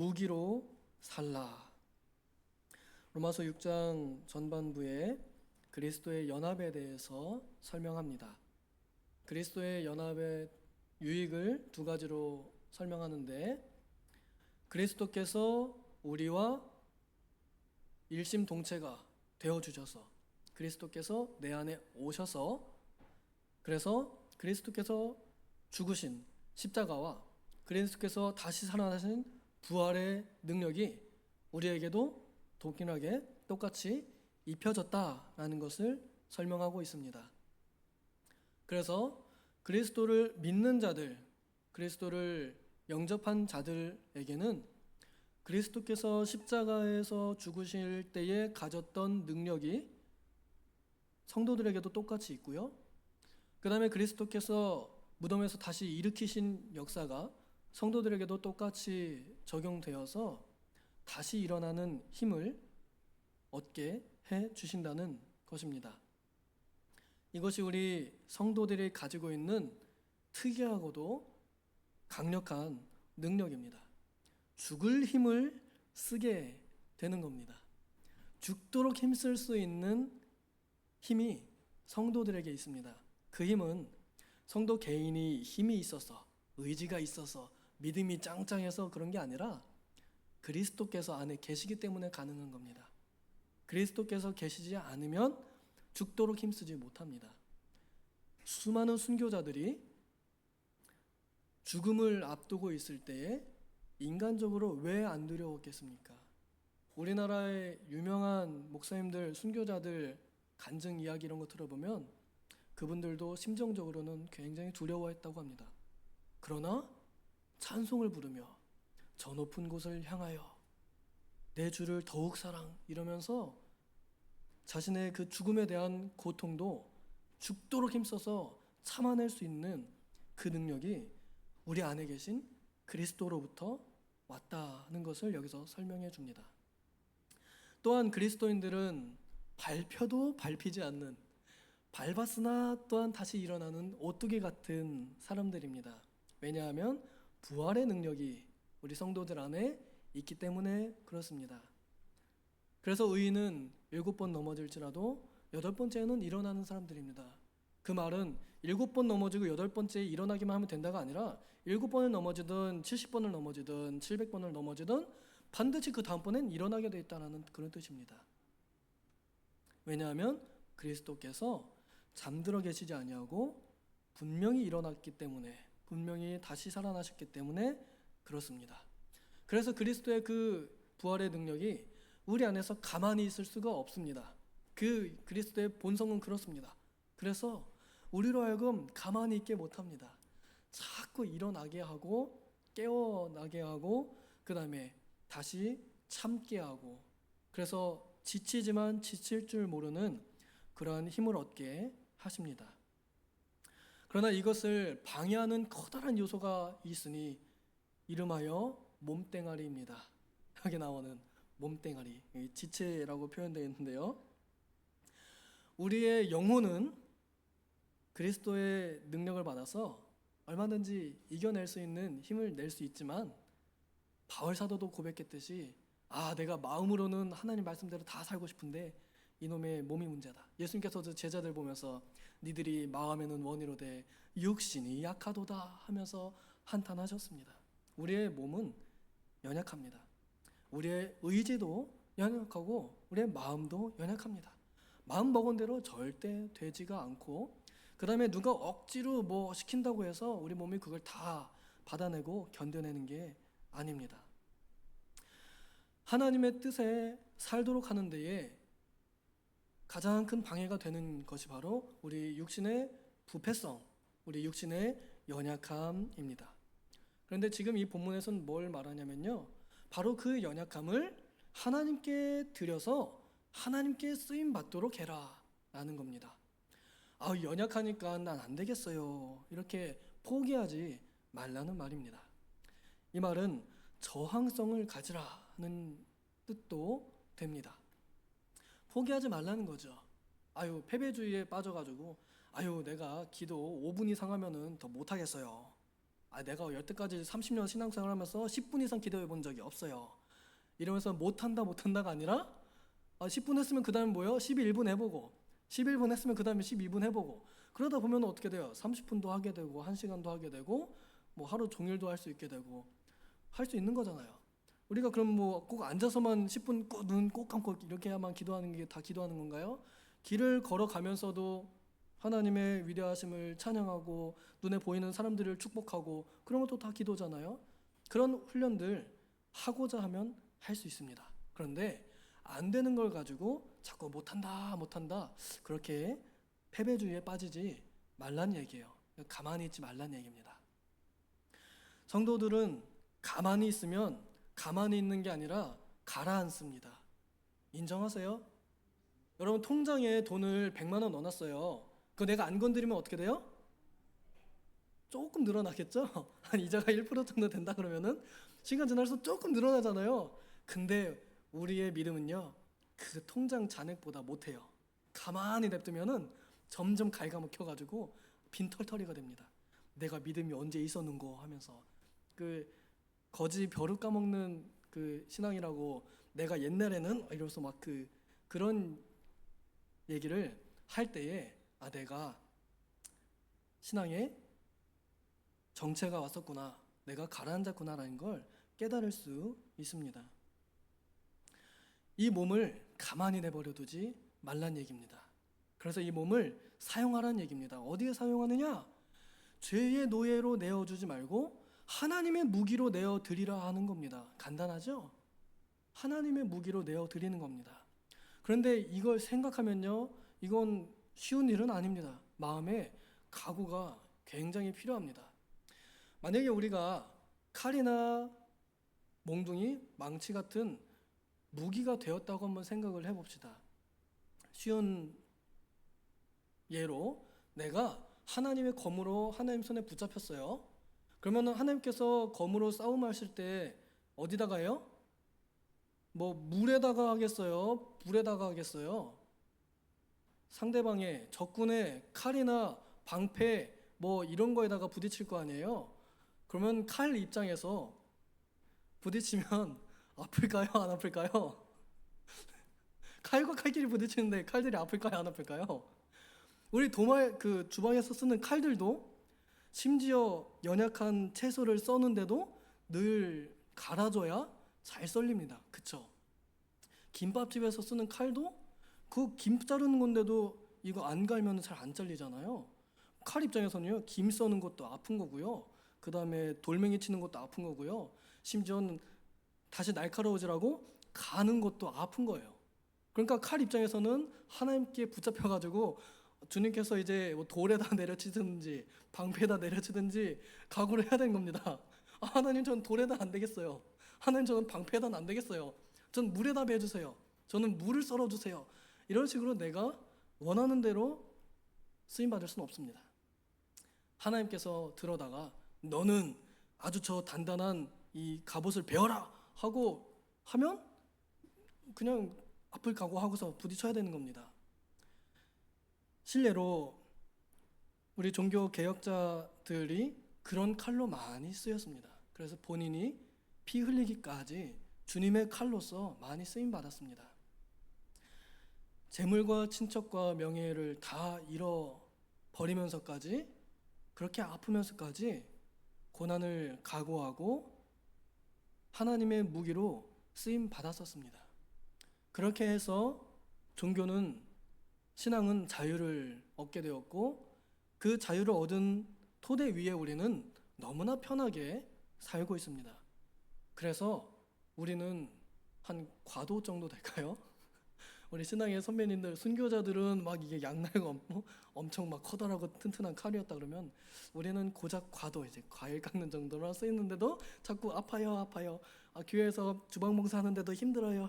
무기로 살라. 로마서 6장 전반부에 그리스도의 연합에 대해서 설명합니다. 그리스도의 연합의 유익을 두 가지로 설명하는데, 그리스도께서 우리와 일심동체가 되어주셔서, 그리스도께서 내 안에 오셔서, 그래서 그리스도께서 죽으신 십자가와 그리스도께서 다시 살아나신 부활의 능력이 우리에게도 동일하게 똑같이 입혀졌다라는 것을 설명하고 있습니다. 그래서 그리스도를 믿는 자들, 그리스도를 영접한 자들에게는 그리스도께서 십자가에서 죽으실 때에 가졌던 능력이 성도들에게도 똑같이 있고요. 그 다음에 그리스도께서 무덤에서 다시 일으키신 역사가 성도들에게도 똑같이 적용되어서 다시 일어나는 힘을 얻게 해 주신다는 것입니다. 이것이 우리 성도들이 가지고 있는 특이하고도 강력한 능력입니다. 죽을 힘을 쓰게 되는 겁니다. 죽도록 힘쓸 수 있는 힘이 성도들에게 있습니다. 그 힘은 성도 개인이 힘이 있어서, 의지가 있어서, 믿음이 짱짱해서 그런 게 아니라 그리스도께서 안에 계시기 때문에 가능한 겁니다. 그리스도께서 계시지 않으면 죽도록 힘쓰지 못합니다. 수많은 순교자들이 죽음을 앞두고 있을 때에 인간적으로 왜 안 두려웠겠습니까? 우리나라의 유명한 목사님들, 순교자들 간증 이야기 이런 거 들어보면 그분들도 심정적으로는 굉장히 두려워했다고 합니다. 그러나 찬송을 부르며 저 높은 곳을 향하여 내 주를 더욱 사랑, 이러면서 자신의 그 죽음에 대한 고통도 죽도록 힘써서 참아낼 수 있는 그 능력이 우리 안에 계신 그리스도로부터 왔다는 것을 여기서 설명해 줍니다. 또한 그리스도인들은 밟혀도 밟히지 않는, 밟았으나 또한 다시 일어나는 오뚜기 같은 사람들입니다. 왜냐하면 부활의 능력이 우리 성도들 안에 있기 때문에 그렇습니다. 그래서 의인은 7번 넘어질지라도 8번째는 일어나는 사람들입니다. 그 말은 7번 넘어지고 8번째에 일어나기만 하면 된다가 아니라 7번을 넘어지든 70번을 넘어지든 700번을 넘어지든 반드시 그 다음번엔 일어나게 되어 있다는 그런 뜻입니다. 왜냐하면 그리스도께서 잠들어 계시지 아니하고 분명히 일어났기 때문에, 분명히 다시 살아나셨기 때문에 그렇습니다. 그래서 그리스도의 그 부활의 능력이 우리 안에서 가만히 있을 수가 없습니다. 그 그리스도의 본성은 그렇습니다. 그래서 우리로 하여금 가만히 있게 못합니다. 자꾸 일어나게 하고 깨어나게 하고 그 다음에 다시 참게 하고, 그래서 지치지만 지칠 줄 모르는 그러한 힘을 얻게 하십니다. 그러나 이것을 방해하는 커다란 요소가 있으니 이름하여 몸뚱아리입니다. 여기 나오는 몸뚱아리, 지체라고 표현되어 있는데요. 우리의 영혼은 그리스도의 능력을 받아서 얼마든지 이겨낼 수 있는 힘을 낼 수 있지만, 바울 사도도 고백했듯이 내가 마음으로는 하나님 말씀대로 다 살고 싶은데 이놈의 몸이 문제다. 예수님께서도 제자들 보면서 니들이 마음에는 원이로되 육신이 약하도다 하면서 한탄하셨습니다. 우리의 몸은 연약합니다. 우리의 의지도 연약하고 우리의 마음도 연약합니다. 마음 먹은 대로 절대 되지가 않고, 그 다음에 누가 억지로 뭐 시킨다고 해서 우리 몸이 그걸 다 받아내고 견뎌내는 게 아닙니다. 하나님의 뜻에 살도록 하는 데에 가장 큰 방해가 되는 것이 바로 우리 육신의 부패성, 우리 육신의 연약함입니다. 그런데 지금 이 본문에서는 뭘 말하냐면요, 바로 그 연약함을 하나님께 드려서 하나님께 쓰임 받도록 해라 라는 겁니다. 연약하니까 난 안 되겠어요, 이렇게 포기하지 말라는 말입니다. 이 말은 저항성을 가지라는 뜻도 됩니다. 포기하지 말라는 거죠. 패배주의에 빠져가지고 내가 기도 5분 이상 하면은 더 못하겠어요, 내가 여태까지 30년 신앙생활하면서 10분 이상 기도해 본 적이 없어요. 이러면서 못한다가 아니라 10분 했으면 그 다음에 뭐예요? 11분 해보고 11분 했으면 그 다음에 12분 해보고 그러다 보면 어떻게 돼요? 30분도 하게 되고 1시간도 하게 되고 뭐 하루 종일도 할 수 있게 되고 할 수 있는 거잖아요. 우리가 그럼 뭐 꼭 앉아서만 10분 눈 꼭 감고 이렇게만 기도하는 게 다 기도하는 건가요? 길을 걸어가면서도 하나님의 위대하심을 찬양하고 눈에 보이는 사람들을 축복하고 그런 것도 다 기도잖아요. 그런 훈련들 하고자 하면 할 수 있습니다. 그런데 안 되는 걸 가지고 자꾸 못한다 그렇게 패배주의에 빠지지 말란 얘기예요. 가만히 있지 말란 얘기입니다. 성도들은 가만히 있으면 가만히 있는 게 아니라 가라앉습니다. 인정하세요? 여러분 통장에 돈을 100만 원 넣어놨어요. 그거 내가 안 건드리면 어떻게 돼요? 조금 늘어나겠죠? 한 이자가 1% 정도 된다 그러면은 시간 지날수록 조금 늘어나잖아요. 근데 우리의 믿음은요, 그 통장 잔액보다 못해요. 가만히 냅두면은 점점 갉아먹혀가지고 빈털터리가 됩니다. 내가 믿음이 언제 있었는고 하면서 그 거지 벼룩 까먹는 그 신앙이라고 내가 옛날에는 이러면서 막 그런 얘기를 할 때에 내가 신앙에 정체가 왔었구나, 내가 가라앉았구나라는 걸 깨달을 수 있습니다. 이 몸을 가만히 내버려 두지 말란 얘기입니다. 그래서 이 몸을 사용하라는 얘기입니다. 어디에 사용하느냐? 죄의 노예로 내어주지 말고 하나님의 무기로 내어드리라 하는 겁니다. 간단하죠? 하나님의 무기로 내어드리는 겁니다. 그런데 이걸 생각하면요, 이건 쉬운 일은 아닙니다. 마음에 각오가 굉장히 필요합니다. 만약에 우리가 칼이나 몽둥이, 망치 같은 무기가 되었다고 한번 생각을 해봅시다. 쉬운 예로 내가 하나님의 검으로 하나님 손에 붙잡혔어요. 그러면 하나님께서 검으로 싸움하실 때 어디다가 해요? 뭐 물에다가 하겠어요? 불에다가 하겠어요? 상대방의 적군의 칼이나 방패 뭐 이런 거에다가 부딪힐 거 아니에요? 그러면 칼 입장에서 부딪히면 아플까요? 안 아플까요? 칼과 칼끼리 부딪히는데 칼들이 아플까요? 안 아플까요? 우리 주방에서 쓰는 칼들도 심지어 연약한 채소를 써는데도 늘 갈아줘야 잘 썰립니다. 그쵸? 김밥집에서 쓰는 칼도 그 김 자르는 건데도 이거 안 갈면 잘 안 잘리잖아요. 칼 입장에서는요, 김 써는 것도 아픈 거고요. 그 다음에 돌멩이 치는 것도 아픈 거고요. 심지어는 다시 날카로워지라고 가는 것도 아픈 거예요. 그러니까 칼 입장에서는 하나님께 붙잡혀가지고 주님께서 이제 뭐 돌에다 내려치든지 방패에다 내려치든지 각오를 해야 되는 겁니다. 하나님, 전 돌에다 안 되겠어요. 하나님, 저는 방패에다는 안 되겠어요. 전 물에다 매주세요. 저는 물을 썰어주세요. 이런 식으로 내가 원하는 대로 쓰임받을 수는 없습니다. 하나님께서 들어다가 너는 아주 저 단단한 이 갑옷을 배워라 하고 하면 그냥 앞을 각오하고서 부딪혀야 되는 겁니다. 실례로 우리 종교 개혁자들이 그런 칼로 많이 쓰였습니다. 그래서 본인이 피 흘리기까지 주님의 칼로서 많이 쓰임 받았습니다. 재물과 친척과 명예를 다 잃어버리면서까지, 그렇게 아프면서까지 고난을 각오하고 하나님의 무기로 쓰임 받았었습니다. 그렇게 해서 신앙은 자유를 얻게 되었고, 그 자유를 얻은 토대 위에 우리는 너무나 편하게 살고 있습니다. 그래서 우리는 한 과도 정도 될까요? 우리 신앙의 선배님들, 순교자들은 막 이게 양날과 엄청 막 커다랗고 튼튼한 칼이었다 그러면 우리는 고작 과도, 이제 과일 깎는 정도로 쓰이는데도 자꾸 아파요. 교회에서 주방 봉사하는데도 힘들어요.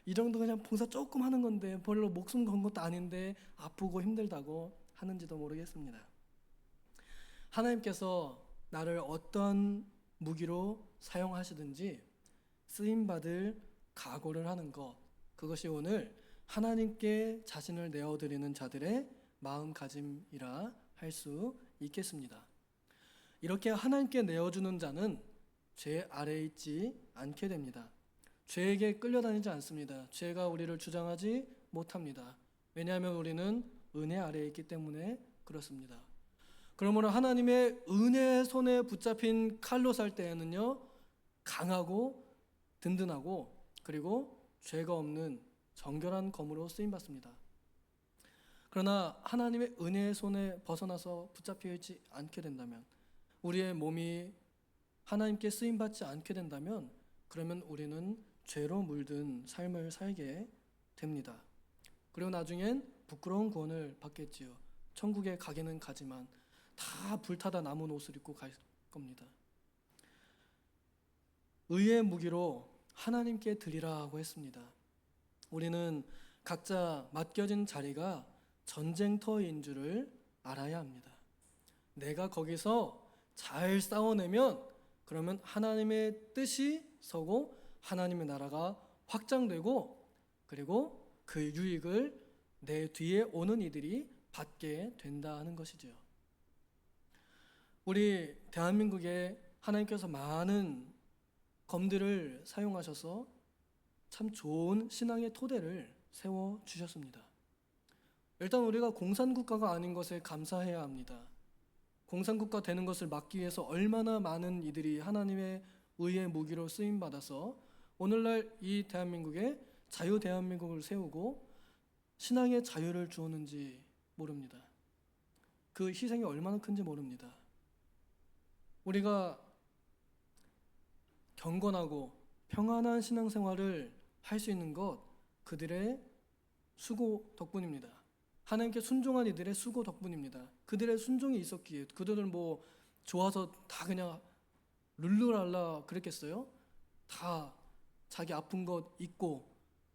이 정도 그냥 봉사 조금 하는 건데 별로 목숨 건 것도 아닌데 아프고 힘들다고 하는지도 모르겠습니다. 하나님께서 나를 어떤 무기로 사용하시든지 쓰임받을 각오를 하는 것, 그것이 오늘 하나님께 자신을 내어드리는 자들의 마음가짐이라 할 수 있겠습니다. 이렇게 하나님께 내어주는 자는 죄 아래에 있지 않게 됩니다. 죄에게 끌려다니지 않습니다. 죄가 우리를 주장하지 못합니다. 왜냐하면 우리는 은혜 아래에 있기 때문에 그렇습니다. 그러므로 하나님의 은혜의 손에 붙잡힌 칼로 살 때에는요, 강하고 든든하고 그리고 죄가 없는 정결한 검으로 쓰임받습니다. 그러나 하나님의 은혜의 손에 벗어나서 붙잡혀 있지 않게 된다면, 우리의 몸이 하나님께 쓰임받지 않게 된다면, 그러면 우리는 죄로 물든 삶을 살게 됩니다. 그리고 나중엔 부끄러운 구원을 받겠지요. 천국에 가기는 가지만 다 불타다 남은 옷을 입고 갈 겁니다. 의의 무기로 하나님께 드리라고 했습니다. 우리는 각자 맡겨진 자리가 전쟁터인 줄을 알아야 합니다. 내가 거기서 잘 싸워내면 그러면 하나님의 뜻이 서고 하나님의 나라가 확장되고 그리고 그 유익을 내 뒤에 오는 이들이 받게 된다는 것이지요. 우리 대한민국에 하나님께서 많은 검들을 사용하셔서 참 좋은 신앙의 토대를 세워주셨습니다. 일단 우리가 공산국가가 아닌 것에 감사해야 합니다. 공산국가 되는 것을 막기 위해서 얼마나 많은 이들이 하나님의 의의 무기로 쓰임받아서 오늘날 이 대한민국에 자유 대한민국을 세우고 신앙의 자유를 주었는지 모릅니다. 그 희생이 얼마나 큰지 모릅니다. 우리가 경건하고 평안한 신앙생활을 할 수 있는 것 그들의 수고 덕분입니다. 하나님께 순종한 이들의 수고 덕분입니다. 그들의 순종이 있었기에 그들은 뭐 좋아서 다 그냥 룰루랄라 그랬겠어요? 다 자기 아픈 것 있고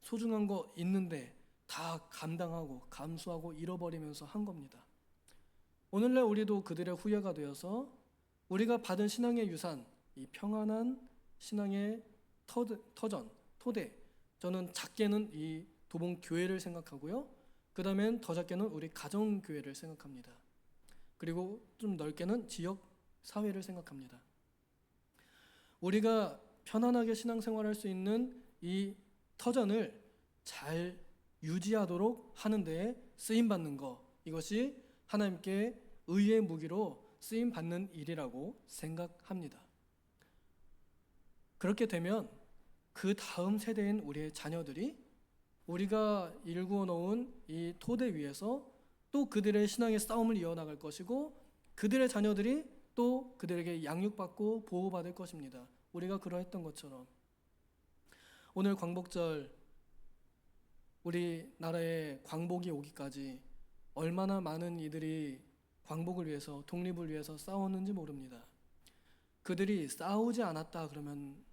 소중한 거 있는데 다 감당하고 감수하고 잃어버리면서 한 겁니다. 오늘날 우리도 그들의 후예가 되어서 우리가 받은 신앙의 유산, 이 평안한 신앙의 토대, 저는 작게는 이 도봉교회를 생각하고요. 그 다음엔 더 작게는 우리 가정교회를 생각합니다. 그리고 좀 넓게는 지역 사회를 생각합니다. 우리가 편안하게 신앙생활할 수 있는 이 터전을 잘 유지하도록 하는 데에 쓰임받는 것, 이것이 하나님께 의의 무기로 쓰임받는 일이라고 생각합니다. 그렇게 되면 그 다음 세대인 우리의 자녀들이 우리가 일구어 놓은 이 토대 위에서 또 그들의 신앙의 싸움을 이어나갈 것이고 그들의 자녀들이 또 그들에게 양육받고 보호받을 것입니다. 우리가 그러했던 것처럼 오늘 광복절 우리나라에 광복이 오기까지 얼마나 많은 이들이 광복을 위해서 독립을 위해서 싸웠는지 모릅니다. 그들이 싸우지 않았다 그러면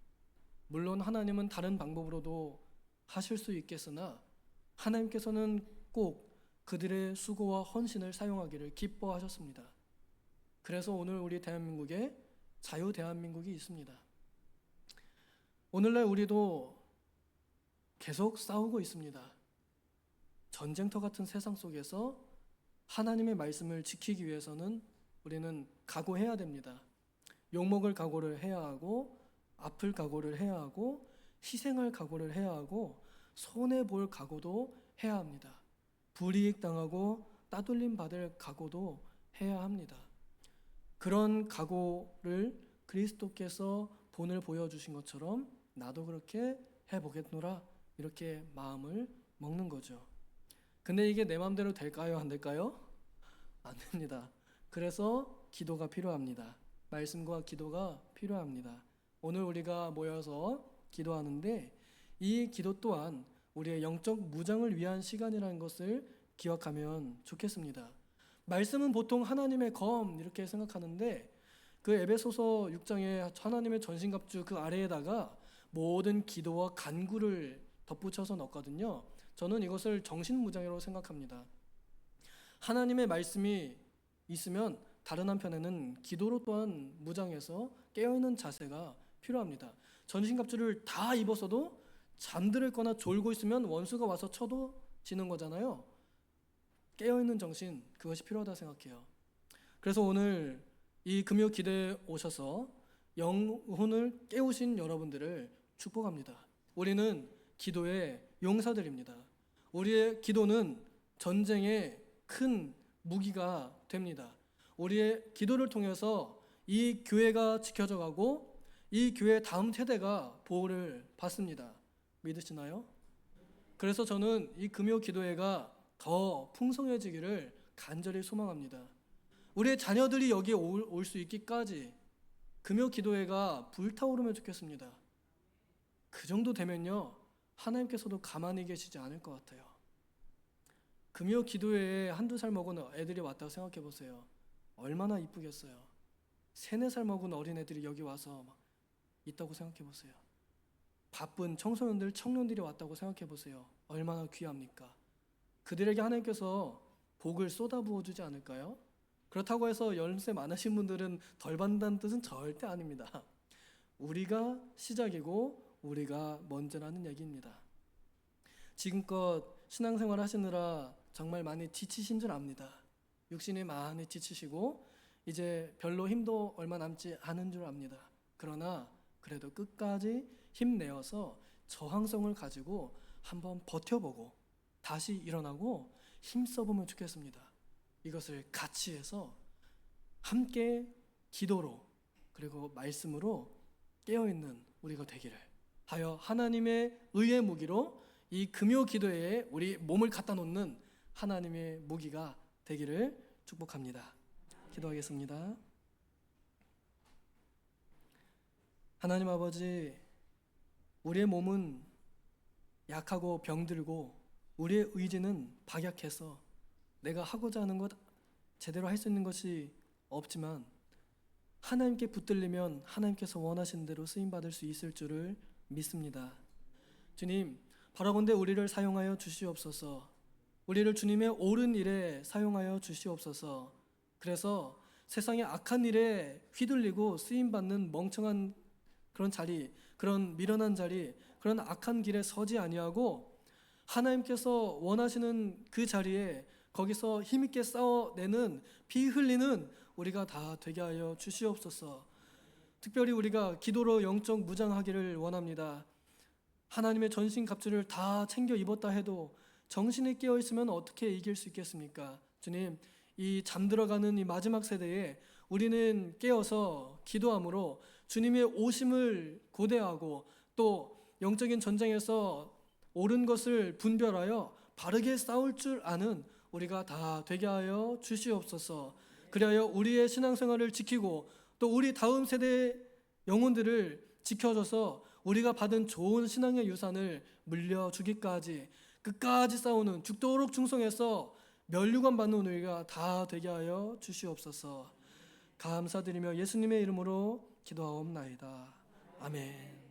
물론 하나님은 다른 방법으로도 하실 수 있겠으나 하나님께서는 꼭 그들의 수고와 헌신을 사용하기를 기뻐하셨습니다. 그래서 오늘 우리 대한민국에 자유 대한민국이 있습니다. 오늘날 우리도 계속 싸우고 있습니다. 전쟁터 같은 세상 속에서 하나님의 말씀을 지키기 위해서는 우리는 각오해야 됩니다. 욕먹을 각오를 해야 하고 아플 각오를 해야 하고 희생할 각오를 해야 하고 손해볼 각오도 해야 합니다. 불이익 당하고 따돌림 받을 각오도 해야 합니다. 그런 각오를 그리스도께서 본을 보여주신 것처럼 나도 그렇게 해보겠노라 이렇게 마음을 먹는 거죠. 근데 이게 내 마음대로 될까요? 안 될까요? 안 됩니다. 그래서 기도가 필요합니다. 말씀과 기도가 필요합니다. 오늘 우리가 모여서 기도하는데 이 기도 또한 우리의 영적 무장을 위한 시간이라는 것을 기억하면 좋겠습니다. 말씀은 보통 하나님의 검 이렇게 생각하는데 그 에베소서 6장에 하나님의 전신갑주 그 아래에다가 모든 기도와 간구를 덧붙여서 넣었거든요. 저는 이것을 정신무장이라고 생각합니다. 하나님의 말씀이 있으면 다른 한편에는 기도로 또한 무장해서 깨어있는 자세가 필요합니다. 전신갑주를 다 입었어도 잠들거나 졸고 있으면 원수가 와서 쳐도 지는 거잖아요. 깨어있는 정신 그것이 필요하다 생각해요. 그래서 오늘 이 금요 기도에 오셔서 영혼을 깨우신 여러분들을 축복합니다. 우리는 기도의 용사들입니다. 우리의 기도는 전쟁의 큰 무기가 됩니다. 우리의 기도를 통해서 이 교회가 지켜져 가고 이 교회 다음 세대가 보호를 받습니다. 믿으시나요? 그래서 저는 이 금요 기도회가 더 풍성해지기를 간절히 소망합니다. 우리의 자녀들이 여기에 올 수 있기까지 금요 기도회가 불타오르면 좋겠습니다. 그 정도 되면요, 하나님께서도 가만히 계시지 않을 것 같아요. 금요 기도회에 한두 살 먹은 애들이 왔다고 생각해 보세요. 얼마나 이쁘겠어요. 3, 4살 먹은 어린애들이 여기 와서 막 있다고 생각해 보세요. 바쁜 청소년들, 청년들이 왔다고 생각해 보세요. 얼마나 귀합니까? 그들에게 하나님께서 복을 쏟아부어 주지 않을까요? 그렇다고 해서 연세 많으신 분들은 덜 받는다는 뜻은 절대 아닙니다. 우리가 시작이고 우리가 먼저라는 얘기입니다. 지금껏 신앙생활 하시느라 정말 많이 지치신 줄 압니다. 육신이 많이 지치시고 이제 별로 힘도 얼마 남지 않은 줄 압니다. 그러나 그래도 끝까지 힘내어서 저항성을 가지고 한번 버텨보고 다시 일어나고 힘써보면 좋겠습니다. 이것을 같이 해서 함께 기도로 그리고 말씀으로 깨어있는 우리가 되기를 하여 하나님의 의의 무기로 이 금요 기도회에 우리 몸을 갖다 놓는 하나님의 무기가 되기를 축복합니다. 기도하겠습니다. 하나님 아버지, 우리의 몸은 약하고 병들고 우리의 의지는 박약해서 내가 하고자 하는 것 제대로 할 수 있는 것이 없지만 하나님께 붙들리면 하나님께서 원하시는 대로 쓰임받을 수 있을 줄을 믿습니다. 주님, 바라본대 우리를 사용하여 주시옵소서. 우리를 주님의 옳은 일에 사용하여 주시옵소서. 그래서 세상의 악한 일에 휘둘리고 쓰임받는 멍청한 그런 자리, 그런 미련한 자리, 그런 악한 길에 서지 아니하고 하나님께서 원하시는 그 자리에 거기서 힘있게 싸워내는 피 흘리는 우리가 다 되게 하여 주시옵소서. 특별히 우리가 기도로 영적 무장하기를 원합니다. 하나님의 전신 갑주를 다 챙겨 입었다 해도 정신이 깨어 있으면 어떻게 이길 수 있겠습니까? 주님, 이 잠들어가는 이 마지막 세대에 우리는 깨어서 기도함으로 주님의 오심을 고대하고 또 영적인 전쟁에서 옳은 것을 분별하여 바르게 싸울 줄 아는 우리가 다 되게 하여 주시옵소서. 그리하여 우리의 신앙생활을 지키고 또 우리 다음 세대 영혼들을 지켜줘서 우리가 받은 좋은 신앙의 유산을 물려주기까지 끝까지 싸우는 죽도록 충성해서 면류관 받는 우리가 다 되게 하여 주시옵소서. 감사드리며 예수님의 이름으로 기도하옵나이다. 아멘.